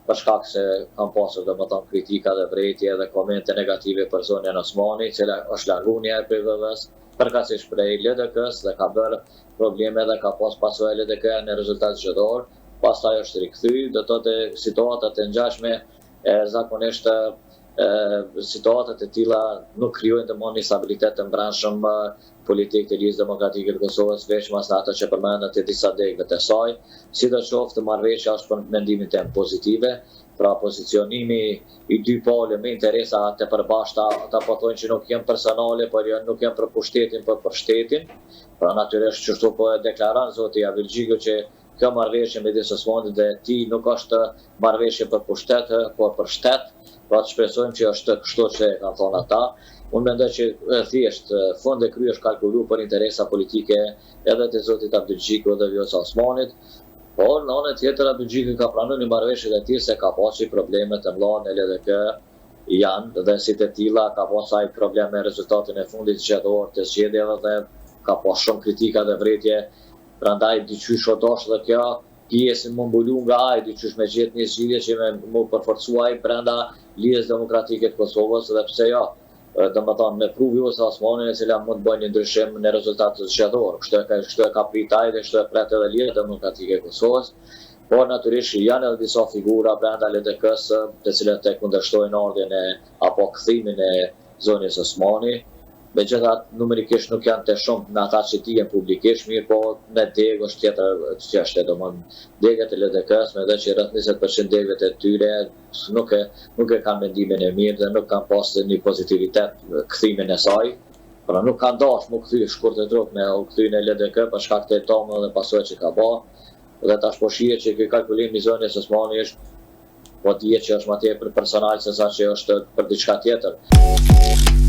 për shkak se kam pasur domethënë kritika dhe vrejtje dhe komente negative për zonën Osmani, e cila është larguar e PVV-s, përkatësisht prej LDK-s dhe ka bërë probleme dhe ka pasojë LDK në rezultat zgjedhor, pastaj është rikthy, do të thotë situatat e ngjashme zakonisht situatat e tilla nuk krijojnë domosdoshmë një stabilitet të brendshëm politik të Ligjet Demokratike të Kosovës, veç mas ata që përmendet e disa degëve të saj, sidoqoftë marrëveshja është për mendimin tim pozitive, pra pozicionimi i dy palë me interesa të përbashkëta, ata po thonë që nuk janë personale, por nuk janë për pushtetin, por për shtetin. Pra natyrisht çështo po e deklaron zoti Avilxhiku që kjo marrëveshje midis Osmanit dhe tij nuk është marrëveshje për pushtet, por për shtet. Pra të shpresojmë që është kështu që kanë thonë ata. Unë mendoj që thjesht fondi kry është kalkuluar për interesa politike edhe të zotit Avilxhiku dhe Vjosa Osmanit, por në anën tjetër Avilxhiku ka pranuar një marrëveshje të tillë se ka pasur probleme të mëdha në LDK janë dhe si të tilla ka pasur probleme me rezultatin e fundit zgjedhor të zgjedhjeve dhe ka pasur shumë kritika dhe vretje. Prandaj diçysh o dosh dhe kjo pjesën më mbulu nga ai, diçysh me gjetë një zgjidhje që më përforcuaj brenda Ligjes Demokratike të Kosovës dhe pse jo. Domethënë me pru Vjosa Osmanin e cila mund të bëjë një ndryshim në rezultatet zgjedhor. Kështu e ka pritaj dhe kështu e pret edhe Ligja Demokratike e Kosovës. Por natyrisht janë edhe disa figura brenda LDK-s të cilat e kundërshtojnë ardhjen apo kthimin e zonës Osmani. Megjithatë numerikisht nuk janë të shumë në ata që tihen publikisht, mirë po me degë është tjetër çështje, domethënë degët e LDK-s, me dhe që rreth 20% degëve të tyre nuk e kanë mendimin e mirë dhe nuk kanë pasur një pozitivitet kthimin e saj. Pra nuk kanë dashur më kthy shkurt e trup me u kthy në LDK për shkak të tomë dhe pasojë që ka bërë. Dhe tash po shihet që ky kalkulim i zonës Osmani është po dihet që është më tepër personal se sa që është për diçka tjetër.